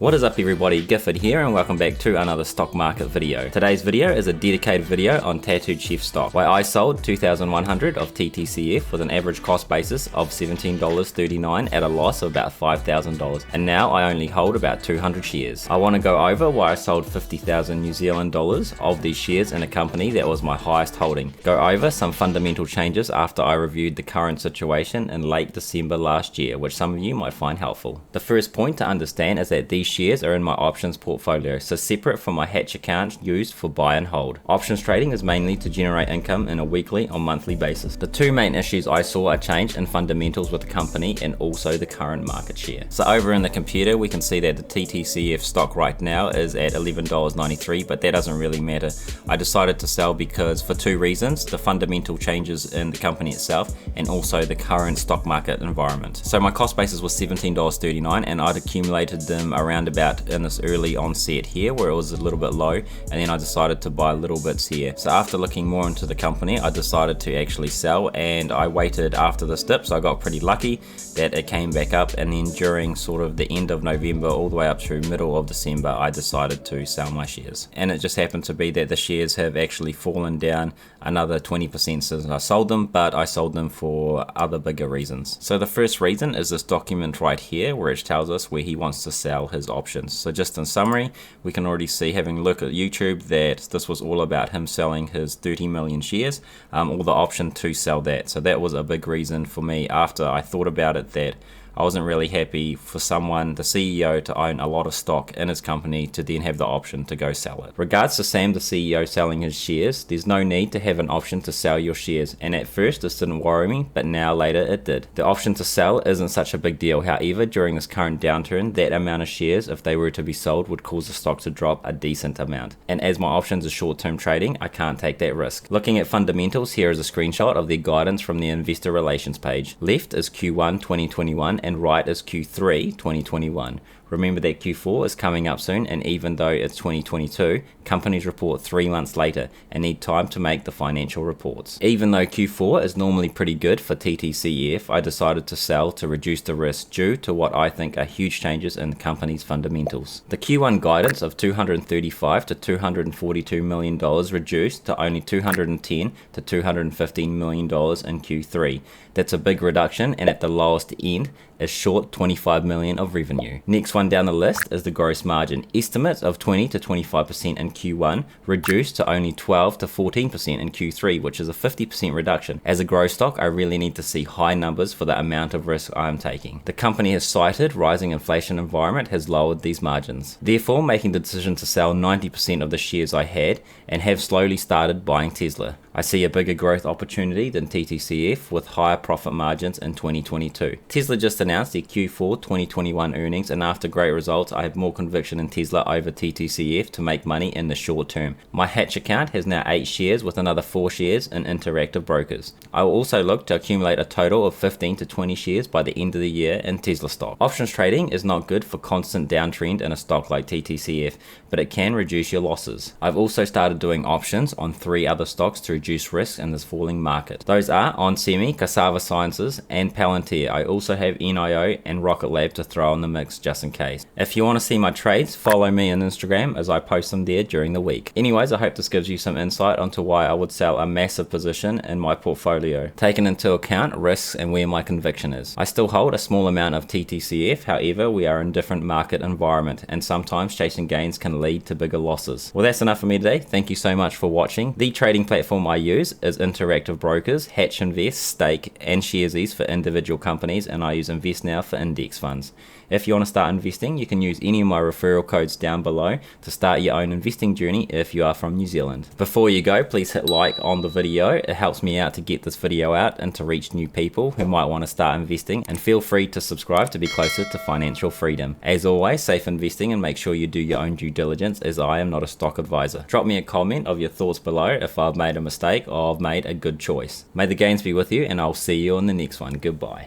What is up everybody, Gifford here and welcome back to another stock market video. Today's video is a dedicated video on Tattooed Chef stock, where I sold 2,100 of TTCF with an average cost basis of $17.39 at a loss of about $5,000, and now I only hold about 200 shares. I want to go over why I sold 50,000 New Zealand dollars of these shares in a company that was my highest holding, go over some fundamental changes after I reviewed the current situation in late December last year, which some of you might find helpful. The first point to understand is that these shares are in my options portfolio, so separate from my Hatch account used for buy and hold. Options trading is mainly to generate income in a weekly or monthly basis. The two main issues I saw are change in fundamentals with the company and also the current market share. So over in the computer we can see that the TTCF stock right now is at $11.93, but that doesn't really matter. I decided to sell because for two reasons: the fundamental changes in the company itself and also the current stock market environment. So my cost basis was $17.39 and I'd accumulated them around about in this early onset here where it was a little bit low, and then I decided to buy little bits here. So after looking more into the company, I decided to actually sell, and I waited after this dip, so I got pretty lucky that it came back up, and then during sort of the end of November all the way up to middle of December I decided to sell my shares, and it just happened to be that the shares have actually fallen down another 20% since I sold them, but I sold them for other bigger reasons. So the first reason is this document right here where it tells us where he wants to sell his options. So just in summary, we can already see, having a look at YouTube, that this was all about him selling his 30 million shares, or the option to sell that. So that was a big reason for me after I thought about it, that I wasn't really happy for someone, the CEO, to own a lot of stock in his company to then have the option to go sell it. Regards to Sam, the CEO, selling his shares, there's no need to have an option to sell your shares, and at first this didn't worry me, but now later it did. The option to sell isn't such a big deal. However, during this current downturn, that amount of shares, if they were to be sold, would cause the stock to drop a decent amount, and as my options are short-term trading, I can't take that risk. Looking at fundamentals, here is a screenshot of their guidance from the investor relations page. Left is Q1 2021 and right is Q3 2021. Remember that Q4 is coming up soon, and even though it's 2022, companies report 3 months later and need time to make the financial reports. Even though Q4 is normally pretty good for TTCF, I decided to sell to reduce the risk due to what I think are huge changes in the company's fundamentals. The Q1 guidance of $235 to $242 million reduced to only $210 to $215 million in Q3. That's a big reduction, and at the lowest end is short $25 million of revenue. Next one down the list is the gross margin. Estimates of 20 to 25% in Q1 reduced to only 12 to 14% in Q3, which is a 50% reduction. As a growth stock, I really need to see high numbers for the amount of risk I am taking. The company has cited rising inflation environment has lowered these margins. Therefore, making the decision to sell 90% of the shares I had and have slowly started buying Tesla. I see a bigger growth opportunity than TTCF with higher profit margins in 2022. Tesla just announced their Q4 2021 earnings, and after great results, I have more conviction in Tesla over TTCF to make money in the short term. My Hatch account has now 8 shares with another 4 shares in Interactive Brokers. I will also look to accumulate a total of 15 to 20 shares by the end of the year in Tesla stock. Options trading is not good for constant downtrend in a stock like TTCF, but it can reduce your losses. I've also started doing options on 3 other stocks to reduce risk in this falling market. Those are Onsemi, Cassava Sciences, and Palantir. I also have NIO and Rocket Lab to throw in the mix just in case. If you want to see my trades, follow me on Instagram as I post them there during the week. Anyways, I hope this gives you some insight onto why I would sell a massive position in my portfolio, taking into account risks and where my conviction is. I still hold a small amount of TTCF, however, we are in different market environment, and sometimes chasing gains can lead to bigger losses. Well, that's enough for me today. Thank you so much for watching. The trading platform I use is Interactive Brokers, Hatch Invest, Stake, and Sharesies for individual companies, and I use Investnow for index funds. If you want to start investing, you can use any of my referral codes down below to start your own investing journey if you are from New Zealand. Before you go, please hit like on the video. It helps me out to get this video out and to reach new people who might want to start investing, and feel free to subscribe to be closer to financial freedom. As always, safe investing, and make sure you do your own due diligence, as I am not a stock advisor. Drop me a comment of your thoughts below if I've made a mistake or I've made a good choice. May the gains be with you, and I'll see you on the next one. Goodbye.